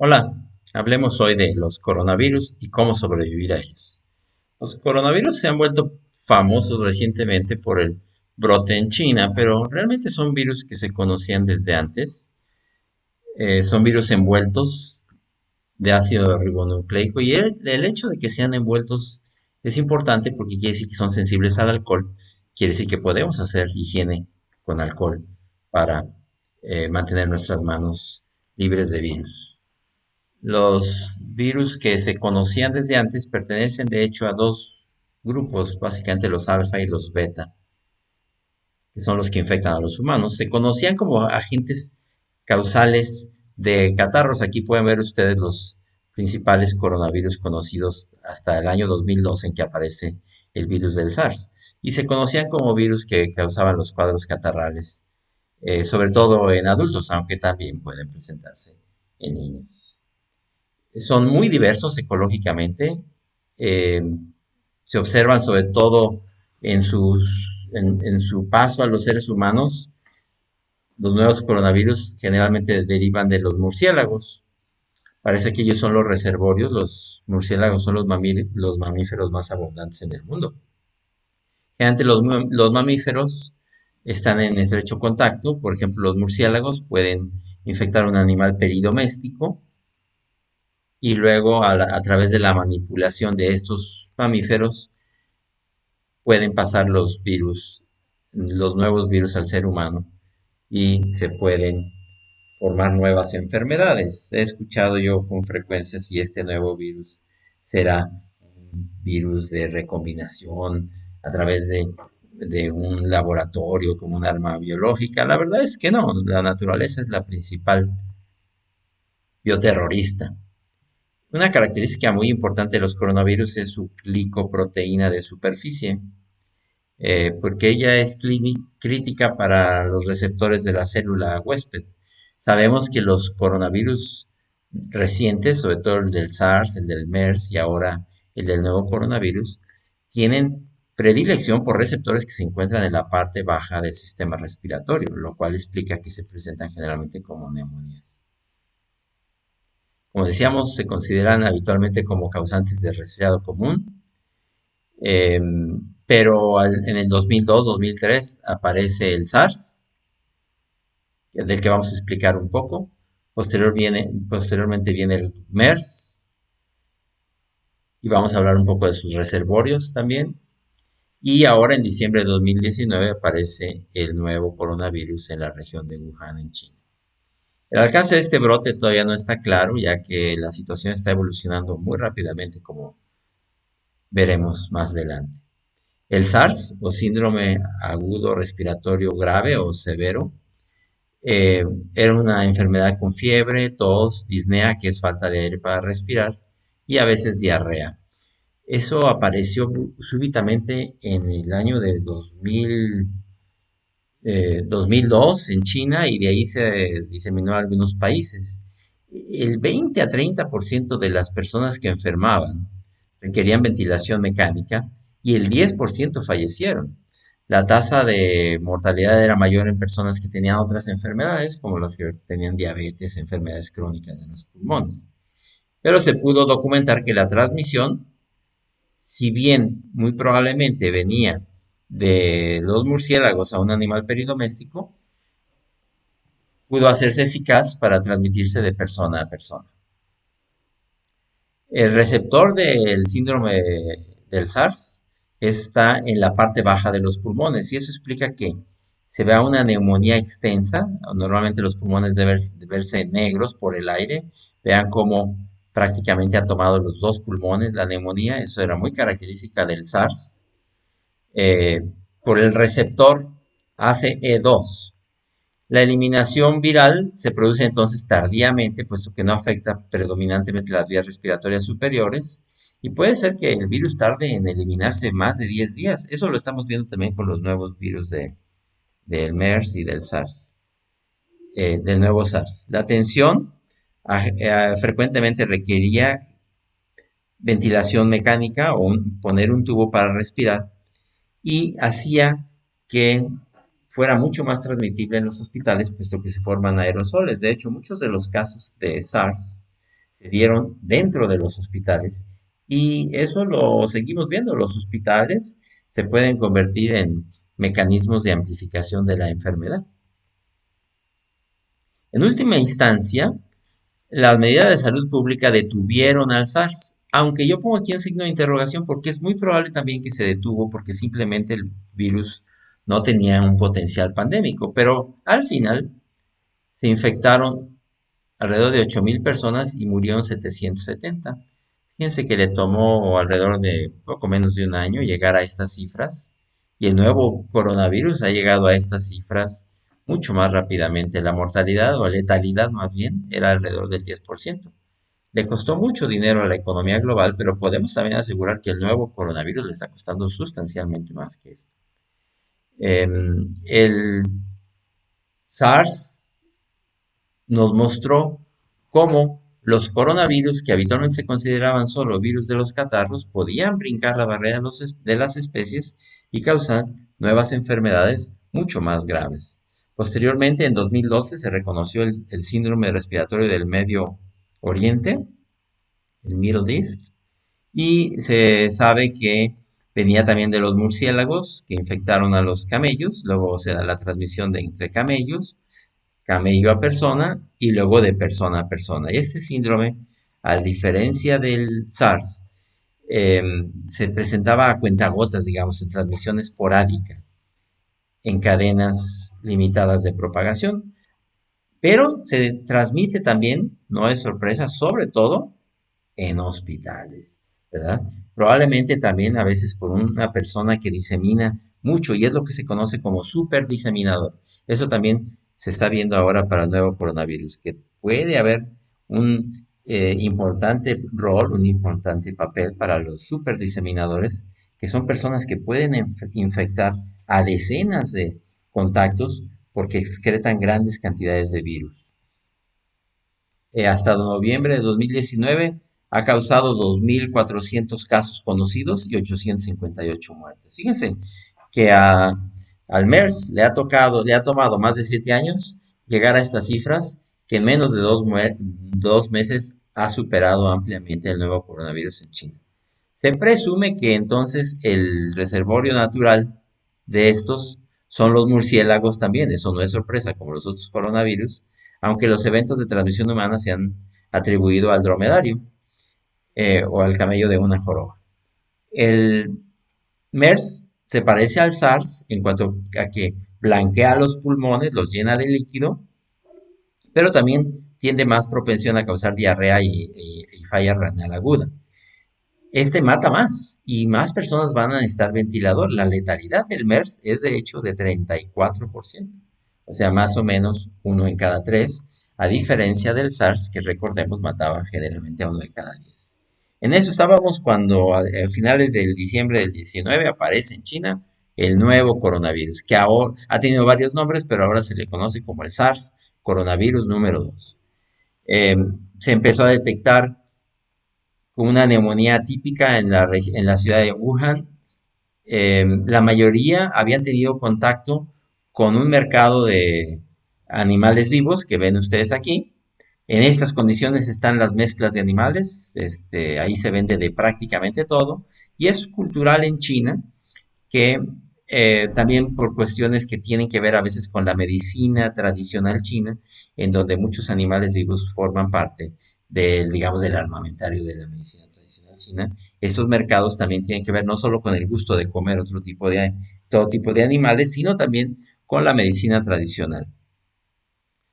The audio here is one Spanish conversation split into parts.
Hola, hablemos hoy de los coronavirus y cómo sobrevivir a ellos. Los coronavirus se han vuelto famosos recientemente por el brote en China, pero realmente son virus que se conocían desde antes. Son virus envueltos de ácido ribonucleico y el hecho de que sean envueltos es importante porque quiere decir que son sensibles al alcohol, quiere decir que podemos hacer higiene con alcohol para mantener nuestras manos libres de virus. Los virus que se conocían desde antes pertenecen de hecho a dos grupos, básicamente los alfa y los beta, que son los que infectan a los humanos. Se conocían como agentes causales de catarros. Aquí pueden ver ustedes los principales coronavirus conocidos hasta el año 2002 en que aparece el virus del SARS. Y se conocían como virus que causaban los cuadros catarrales, sobre todo en adultos, aunque también pueden presentarse en niños. Son muy diversos ecológicamente, eh, se observan sobre todo en su paso a los seres humanos. Los nuevos coronavirus generalmente derivan de los murciélagos. Parece que ellos son los reservorios, los murciélagos son los mamíferos más abundantes en el mundo. Generalmente los mamíferos están en estrecho contacto, por ejemplo los murciélagos pueden infectar a un animal peridoméstico y luego a través de la manipulación de estos mamíferos pueden pasar los nuevos virus al ser humano y se pueden formar nuevas enfermedades. He escuchado yo con frecuencia si este nuevo virus será un virus de recombinación a través de un laboratorio como un arma biológica. La verdad es que no, la naturaleza es la principal bioterrorista. Una característica muy importante de los coronavirus es su glicoproteína de superficie, porque ella es crítica para los receptores de la célula huésped. Sabemos que los coronavirus recientes, sobre todo el del SARS, el del MERS y ahora el del nuevo coronavirus, tienen predilección por receptores que se encuentran en la parte baja del sistema respiratorio, lo cual explica que se presentan generalmente como neumonías. Como decíamos, se consideran habitualmente como causantes de resfriado común, eh, pero en el 2002-2003 aparece el SARS, del que vamos a explicar un poco. Posteriormente viene el MERS, y vamos a hablar un poco de sus reservorios también. Y ahora en diciembre de 2019 aparece el nuevo coronavirus en la región de Wuhan, en China. El alcance de este brote todavía no está claro, ya que la situación está evolucionando muy rápidamente, como veremos más adelante. El SARS, o síndrome agudo respiratorio grave o severo, eh, era una enfermedad con fiebre, tos, disnea, que es falta de aire para respirar, y a veces diarrea. Eso apareció súbitamente en el año de 2002 en China y de ahí se diseminó a algunos países. El 20 a 30% de las personas que enfermaban requerían ventilación mecánica y el 10% fallecieron. La tasa de mortalidad era mayor en personas que tenían otras enfermedades, como las que tenían diabetes, enfermedades crónicas de los pulmones. Pero se pudo documentar que la transmisión, si bien muy probablemente venía de los murciélagos a un animal peridoméstico, pudo hacerse eficaz para transmitirse de persona a persona. El receptor del síndrome del SARS está en la parte baja de los pulmones y eso explica que se vea una neumonía extensa. Normalmente los pulmones deben verse negros por el aire. Vean cómo prácticamente ha tomado los dos pulmones la neumonía. Eso era muy característica del SARS. eh, por el receptor ACE2. La eliminación viral se produce entonces tardíamente, puesto que no afecta predominantemente las vías respiratorias superiores, y puede ser que el virus tarde en eliminarse más de 10 días. Eso lo estamos viendo también con los nuevos virus del MERS y del SARS, del nuevo SARS. La atención frecuentemente requería ventilación mecánica o poner un tubo para respirar, y hacía que fuera mucho más transmitible en los hospitales, puesto que se forman aerosoles. De hecho, muchos de los casos de SARS se dieron dentro de los hospitales y eso lo seguimos viendo. Los hospitales se pueden convertir en mecanismos de amplificación de la enfermedad. En última instancia, las medidas de salud pública detuvieron al SARS, aunque yo pongo aquí un signo de interrogación porque es muy probable también que se detuvo porque simplemente el virus no tenía un potencial pandémico, pero al final se infectaron alrededor de 8.000 personas y murieron 770. Fíjense que le tomó alrededor de poco menos de un año llegar a estas cifras y el nuevo coronavirus ha llegado a estas cifras mucho más rápidamente. La mortalidad o letalidad más bien era alrededor del 10%. Le costó mucho dinero a la economía global, pero podemos también asegurar que el nuevo coronavirus le está costando sustancialmente más que eso. El SARS nos mostró cómo los coronavirus, que habitualmente se consideraban solo virus de los catarros, podían brincar la barrera de las especies y causar nuevas enfermedades mucho más graves. Posteriormente, en 2012, se reconoció el síndrome respiratorio del Medio Oriente, el Middle East, y se sabe que venía también de los murciélagos que infectaron a los camellos, luego se da la transmisión de entre camellos, camello a persona y luego de persona a persona. Y este síndrome, a diferencia del SARS, eh, se presentaba a cuentagotas, digamos, en transmisión esporádica, en cadenas limitadas de propagación, pero se transmite también, no es sorpresa, sobre todo en hospitales, ¿verdad? Probablemente también a veces por una persona que disemina mucho y es lo que se conoce como superdiseminador. Eso también se está viendo ahora para el nuevo coronavirus, que puede haber un importante rol, un importante papel para los superdiseminadores, que son personas que pueden infectar a decenas de contactos porque excretan grandes cantidades de virus. Hasta noviembre de 2019 ha causado 2.400 casos conocidos y 858 muertes. Fíjense que al MERS le ha tomado más de 7 años llegar a estas cifras, que en menos de 2 meses ha superado ampliamente el nuevo coronavirus en China. Se presume que entonces el reservorio natural de estos son los murciélagos también, eso no es sorpresa como los otros coronavirus, aunque los eventos de transmisión humana se han atribuido al dromedario o al camello de una joroba. El MERS se parece al SARS en cuanto a que blanquea los pulmones, los llena de líquido, pero también tiende más propensión a causar diarrea y falla renal aguda. Este mata más y más personas van a necesitar ventilador. La letalidad del MERS es de hecho de 34%, o sea, más o menos uno en cada tres, a diferencia del SARS que recordemos mataba generalmente a uno de cada 10. En eso estábamos cuando a finales del diciembre del 19 aparece en China el nuevo coronavirus, que ahora ha tenido varios nombres, pero ahora se le conoce como el SARS coronavirus número 2. Se empezó a detectar con una neumonía típica en la ciudad de Wuhan. La mayoría habían tenido contacto con un mercado de animales vivos que ven ustedes aquí. En estas condiciones están las mezclas de animales, ahí se vende de prácticamente todo, y es cultural en China que también por cuestiones que tienen que ver a veces con la medicina tradicional china, en donde muchos animales vivos forman parte del, digamos, del armamentario de la medicina tradicional china. Estos mercados también tienen que ver no solo con el gusto de comer todo tipo de animales, sino también con la medicina tradicional.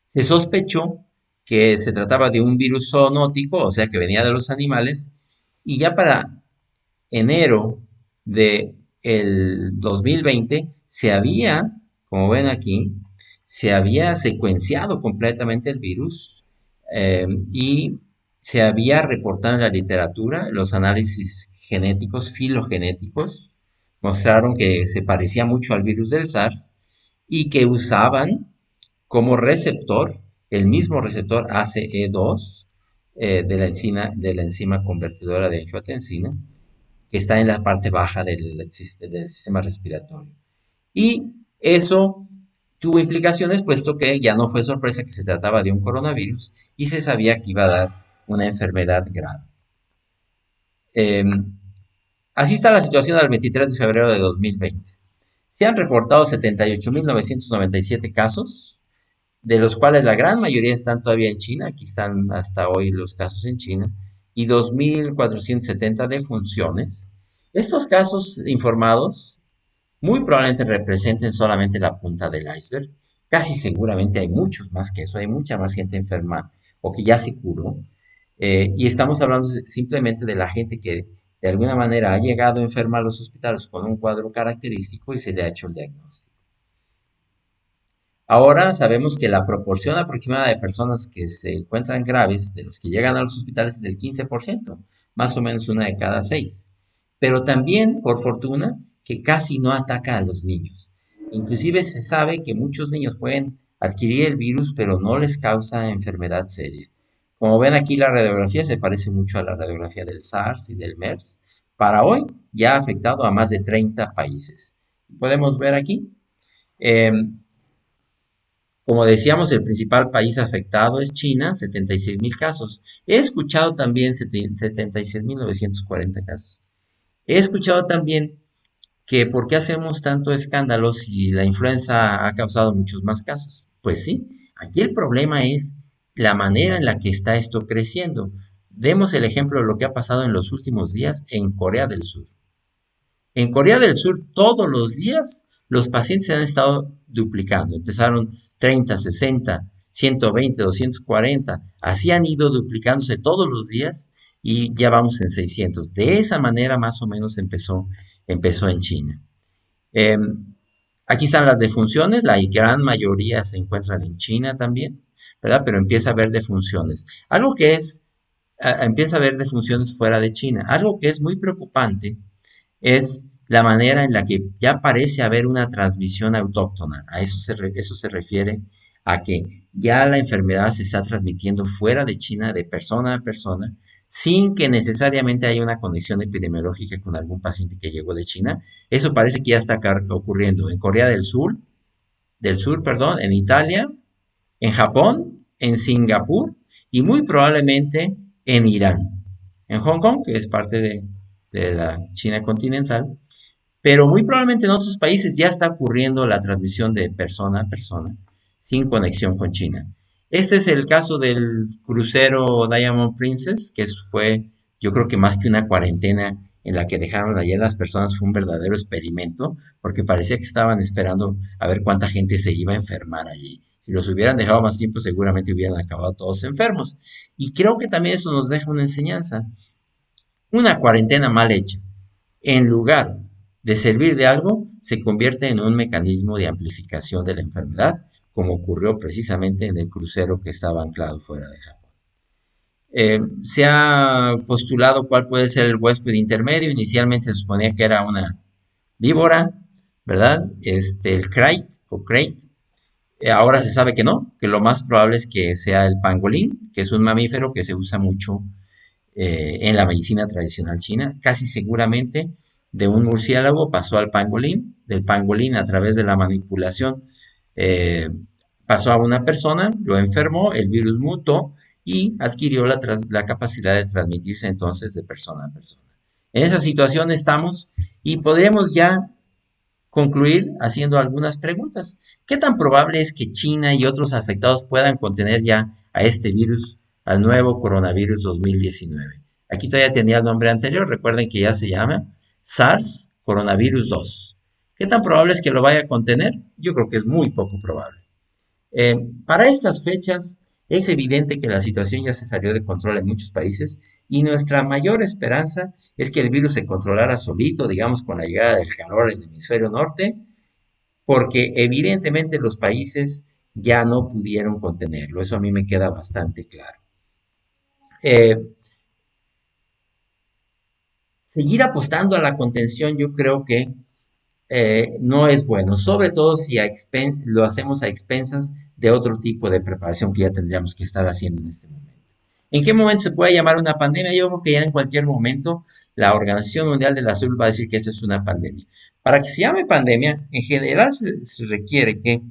Se sospechó que se trataba de un virus zoonótico, o sea que venía de los animales, y ya para enero de el 2020 se había, como ven aquí, se había secuenciado completamente el virus y se había reportado en la literatura, los análisis genéticos, filogenéticos, mostraron que se parecía mucho al virus del SARS y que usaban como receptor el mismo receptor ACE2 de la enzima convertidora de angiotensina, que está en la parte baja del sistema respiratorio. Y eso tuvo implicaciones, puesto que ya no fue sorpresa que se trataba de un coronavirus y se sabía que iba a dar una enfermedad grave. Eh, Así está la situación al 23 de febrero de 2020. Se han reportado 78.997 casos, de los cuales la gran mayoría están todavía en China, aquí están hasta hoy los casos en China, y 2.470 defunciones. Estos casos informados muy probablemente representen solamente la punta del iceberg. Casi seguramente hay muchos más que eso, hay mucha más gente enferma o que ya se curó. Y estamos hablando simplemente de la gente que de alguna manera ha llegado enferma a los hospitales con un cuadro característico y se le ha hecho el diagnóstico. Ahora sabemos que la proporción aproximada de personas que se encuentran graves, de los que llegan a los hospitales, es del 15%, más o menos una de cada 6. Pero también, por fortuna, que casi no ataca a los niños. Inclusive se sabe que muchos niños pueden adquirir el virus, pero no les causa enfermedad seria. Como ven aquí, la radiografía se parece mucho a la radiografía del SARS y del MERS. Para hoy ya ha afectado a más de 30 países. Podemos ver aquí. eh, como decíamos, el principal país afectado es China, 76.000 casos. He escuchado también 76.940 casos. He escuchado también que por qué hacemos tanto escándalo si la influenza ha causado muchos más casos. Pues sí, aquí el problema es la manera en la que está esto creciendo. Demos el ejemplo de lo que ha pasado en los últimos días en Corea del Sur. En Corea del Sur, todos los días, los pacientes se han estado duplicando. Empezaron 30, 60, 120, 240. Así han ido duplicándose todos los días y ya vamos en 600. De esa manera más o menos empezó en China. Eh, Aquí están las defunciones. La gran mayoría se encuentran en China también, ¿verdad? Pero empieza a haber defunciones. Algo que es, empieza a haber defunciones fuera de China. Algo que es muy preocupante es la manera en la que ya parece haber una transmisión autóctona. Eso se refiere a que ya la enfermedad se está transmitiendo fuera de China de persona a persona sin que necesariamente haya una conexión epidemiológica con algún paciente que llegó de China. Eso parece que ya está ocurriendo en Corea del Sur, en Italia, en Japón, en Singapur y muy probablemente en Irán. En Hong Kong, que es parte de la China continental, pero muy probablemente en otros países ya está ocurriendo la transmisión de persona a persona sin conexión con China. Este es el caso del crucero Diamond Princess, que fue, yo creo que más que una cuarentena en la que dejaron allá las personas, fue un verdadero experimento, porque parecía que estaban esperando a ver cuánta gente se iba a enfermar allí. Si los hubieran dejado más tiempo, seguramente hubieran acabado todos enfermos. Y creo que también eso nos deja una enseñanza. Una cuarentena mal hecha, en lugar de servir de algo, se convierte en un mecanismo de amplificación de la enfermedad, como ocurrió precisamente en el crucero que estaba anclado fuera de Japón. Se ha postulado cuál puede ser el huésped intermedio. Inicialmente se suponía que era una víbora, ¿verdad? El crate. Ahora se sabe que no, que lo más probable es que sea el pangolín, que es un mamífero que se usa mucho en la medicina tradicional china. Casi seguramente de un murciélago pasó al pangolín, del pangolín a través de la manipulación eh, pasó a una persona, lo enfermó, el virus mutó y adquirió la capacidad de transmitirse entonces de persona a persona. En esa situación estamos y podemos ya concluir haciendo algunas preguntas. ¿Qué tan probable es que China y otros afectados puedan contener ya a este virus, al nuevo coronavirus 2019? Aquí todavía tenía el nombre anterior, recuerden que ya se llama SARS coronavirus 2. ¿Qué tan probable es que lo vaya a contener? Yo creo que es muy poco probable. Para estas fechas es evidente que la situación ya se salió de control en muchos países y nuestra mayor esperanza es que el virus se controlara solito, digamos, con la llegada del calor en el hemisferio norte, porque evidentemente los países ya no pudieron contenerlo. Eso a mí me queda bastante claro. Eh, Seguir apostando a la contención yo creo que no es bueno, sobre todo si lo hacemos a expensas de otro tipo de preparación que ya tendríamos que estar haciendo en este momento. ¿En qué momento se puede llamar una pandemia? Yo creo que ya en cualquier momento la Organización Mundial de la Salud va a decir que esto es una pandemia. Para que se llame pandemia, en general se requiere que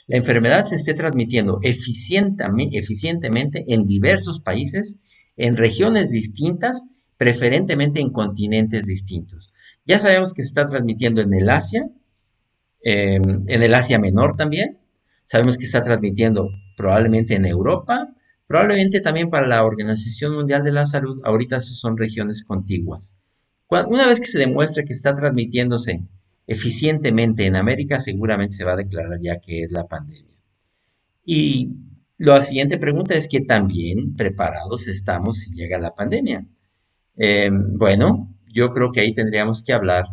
la enfermedad se esté transmitiendo eficientemente en diversos países, en regiones distintas, preferentemente en continentes distintos. Ya sabemos que se está transmitiendo en el Asia Menor también. Sabemos que está transmitiendo probablemente en Europa, probablemente también para la Organización Mundial de la Salud. Ahorita son regiones contiguas. Una vez que se demuestre que está transmitiéndose eficientemente en América, seguramente se va a declarar ya que es la pandemia. Y la siguiente pregunta es: ¿qué tan bien preparados estamos si llega la pandemia? Bueno, yo creo que ahí tendríamos que hablar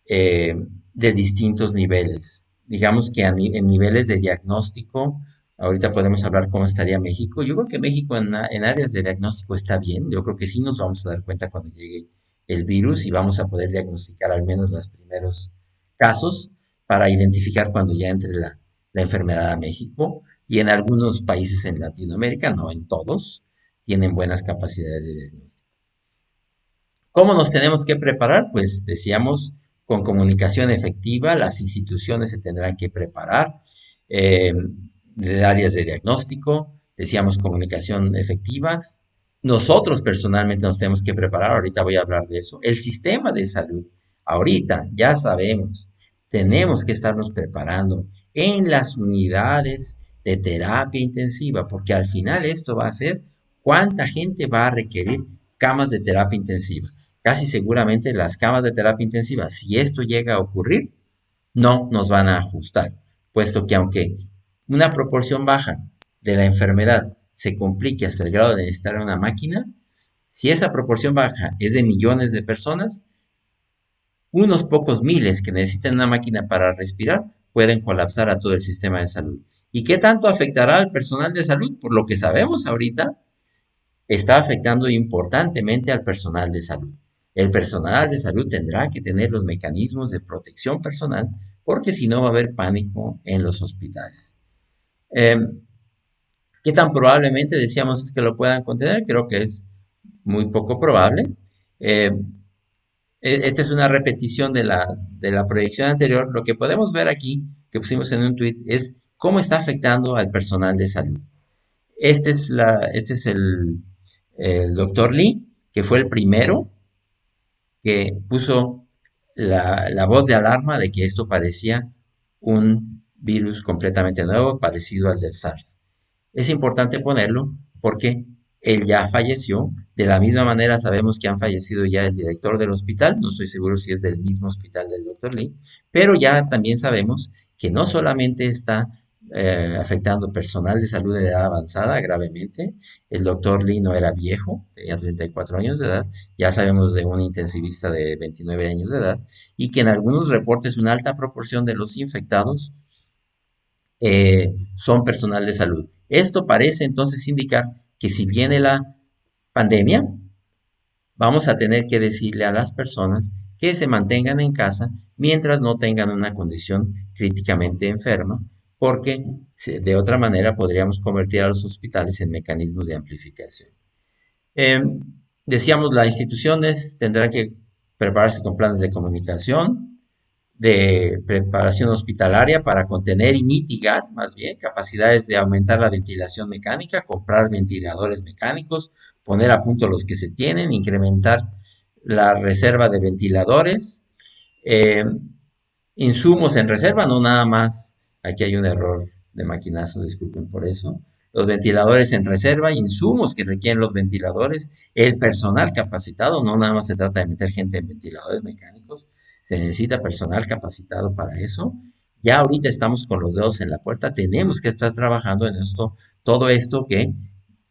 eh, de distintos niveles. Digamos que en niveles de diagnóstico, ahorita podemos hablar cómo estaría México. Yo creo que México en áreas de diagnóstico está bien. Yo creo que sí nos vamos a dar cuenta cuando llegue el virus y vamos a poder diagnosticar al menos los primeros casos para identificar cuando ya entre la enfermedad a México. Y en algunos países en Latinoamérica, no en todos, tienen buenas capacidades de diagnóstico. ¿Cómo nos tenemos que preparar? Pues decíamos, con comunicación efectiva, las instituciones se tendrán que preparar, eh, de áreas de diagnóstico, decíamos comunicación efectiva. Nosotros personalmente nos tenemos que preparar, ahorita voy a hablar de eso. El sistema de salud, ahorita ya sabemos, tenemos que estarnos preparando en las unidades de terapia intensiva, porque al final esto va a ser cuánta gente va a requerir camas de terapia intensiva. Casi seguramente las camas de terapia intensiva, si esto llega a ocurrir, no nos van a ajustar, puesto que aunque una proporción baja de la enfermedad se complique hasta el grado de necesitar una máquina, si esa proporción baja es de millones de personas, unos pocos miles que necesitan una máquina para respirar pueden colapsar a todo el sistema de salud. ¿Y qué tanto afectará al personal de salud? Por lo que sabemos ahorita, está afectando importantemente al personal de salud. El personal de salud tendrá que tener los mecanismos de protección personal porque si no va a haber pánico en los hospitales. Eh, ¿Qué tan probablemente decíamos que lo puedan contener? Creo que es muy poco probable. Eh, Esta es una repetición de la proyección anterior. Lo que podemos ver aquí, que pusimos en un tweet, es cómo está afectando al personal de salud. Este es el doctor Lee, que fue el primero que puso la voz de alarma de que esto parecía un virus completamente nuevo, parecido al del SARS. Es importante ponerlo porque él ya falleció. De la misma manera sabemos que han fallecido ya el director del hospital, no estoy seguro si es del mismo hospital del doctor Lee, pero ya también sabemos que no solamente está afectando personal de salud de edad avanzada gravemente. El doctor Lee no era viejo, tenía 34 años de edad, ya sabemos de un intensivista de 29 años de edad, y que en algunos reportes una alta proporción de los infectados son personal de salud. Esto parece entonces indicar que si viene la pandemia, vamos a tener que decirle a las personas que se mantengan en casa mientras no tengan una condición críticamente enferma, porque de otra manera podríamos convertir a los hospitales en mecanismos de amplificación. Eh, Decíamos, las instituciones tendrán que prepararse con planes de comunicación, de preparación hospitalaria para contener y mitigar, más bien, capacidades de aumentar la ventilación mecánica, comprar ventiladores mecánicos, poner a punto los que se tienen, incrementar la reserva de ventiladores, eh, insumos en reserva, no nada más, aquí hay un error de maquinazo, disculpen por eso, los ventiladores en reserva, insumos que requieren los ventiladores, el personal capacitado, no nada más se trata de meter gente en ventiladores mecánicos, se necesita personal capacitado para eso. Ya ahorita estamos con los dedos en la puerta, tenemos que estar trabajando en esto, todo esto que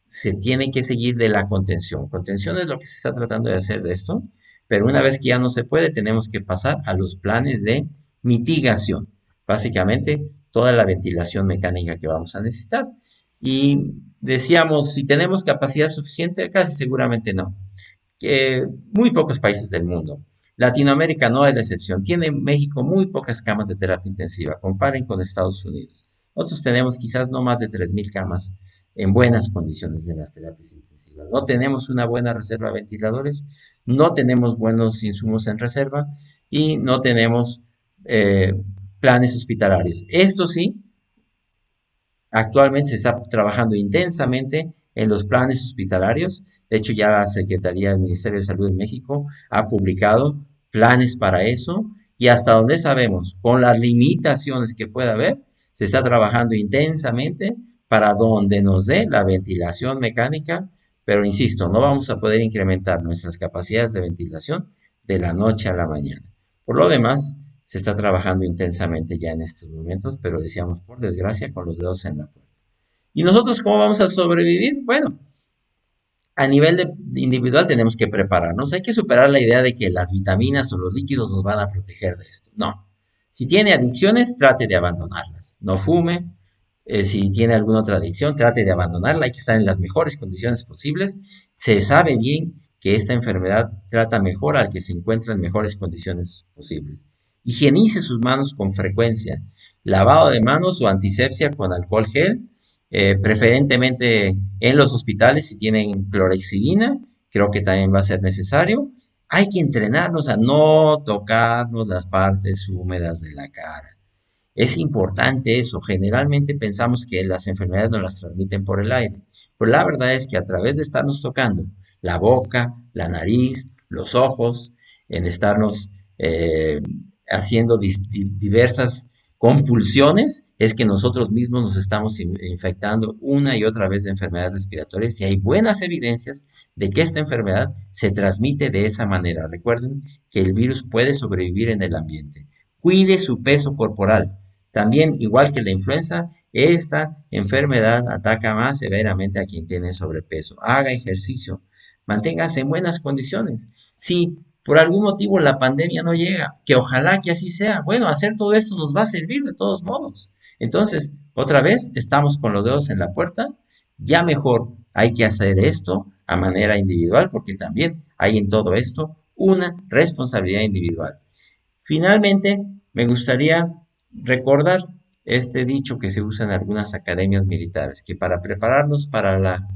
se tiene que seguir de la contención. Contención es lo que se está tratando de hacer de esto, pero una vez que ya no se puede, tenemos que pasar a los planes de mitigación. Básicamente, toda la ventilación mecánica que vamos a necesitar. Y decíamos, si tenemos capacidad suficiente, casi seguramente no. Muy pocos países del mundo. Latinoamérica no es la excepción. Tiene México muy pocas camas de terapia intensiva. Comparen con Estados Unidos. Nosotros tenemos quizás no más de 3.000 camas en buenas condiciones de las terapias intensivas. No tenemos una buena reserva de ventiladores, no tenemos buenos insumos en reserva y no tenemos planes hospitalarios. Esto sí, Actualmente se está trabajando intensamente en los planes hospitalarios. De hecho, ya la Secretaría del Ministerio de Salud de México ha publicado planes para eso y hasta donde sabemos, con las limitaciones que pueda haber, se está trabajando intensamente para donde nos dé la ventilación mecánica, pero insisto, no vamos a poder incrementar nuestras capacidades de ventilación de la noche a la mañana. Por lo demás, se está trabajando intensamente ya en estos momentos, pero decíamos, por desgracia, con los dedos en la puerta. ¿Y nosotros cómo vamos a sobrevivir? Bueno, a nivel individual tenemos que prepararnos. Hay que superar la idea de que las vitaminas o los líquidos nos van a proteger de esto. No. Si tiene adicciones, trate de abandonarlas. No fume. Si tiene alguna otra adicción, trate de abandonarla. Hay que estar en las mejores condiciones posibles. Se sabe bien que esta enfermedad trata mejor al que se encuentra en mejores condiciones posibles. Higienice sus manos con frecuencia. Lavado de manos o antisepsia con alcohol gel, preferentemente en los hospitales si tienen clorexidina, creo que también va a ser necesario. Hay que entrenarnos a no tocarnos las partes húmedas de la cara. Es importante eso. Generalmente pensamos que las enfermedades nos las transmiten por el aire, pero la verdad es que a través de estarnos tocando la boca, la nariz, los ojos, en estarnos haciendo diversas compulsiones, es que nosotros mismos nos estamos infectando una y otra vez de enfermedades respiratorias y hay buenas evidencias de que esta enfermedad se transmite de esa manera. Recuerden que el virus puede sobrevivir en el ambiente. Cuide su peso corporal. También, igual que la influenza, esta enfermedad ataca más severamente a quien tiene sobrepeso. Haga ejercicio, manténgase en buenas condiciones. Si por algún motivo la pandemia no llega, que ojalá que así sea, bueno, hacer todo esto nos va a servir de todos modos. Entonces, otra vez, estamos con los dedos en la puerta. Ya mejor hay que hacer esto a manera individual, porque también hay en todo esto una responsabilidad individual. Finalmente, me gustaría recordar este dicho que se usa en algunas academias militares, que para prepararnos para la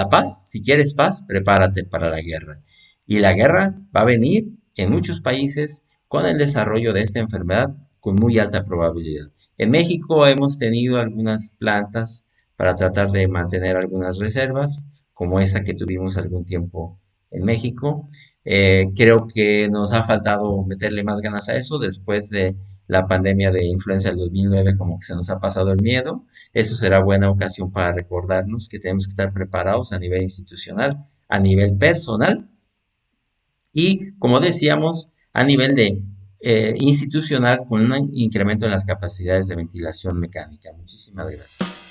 paz, si quieres paz, prepárate para la guerra. Y la guerra va a venir en muchos países con el desarrollo de esta enfermedad con muy alta probabilidad. En México hemos tenido algunas plantas para tratar de mantener algunas reservas, como esta que tuvimos algún tiempo en México. Creo que nos ha faltado meterle más ganas a eso después de la pandemia de influenza del 2009, como que se nos ha pasado el miedo. Eso será buena ocasión para recordarnos que tenemos que estar preparados a nivel institucional, a nivel personal y, como decíamos, a nivel de institucional con un incremento en las capacidades de ventilación mecánica. Muchísimas gracias.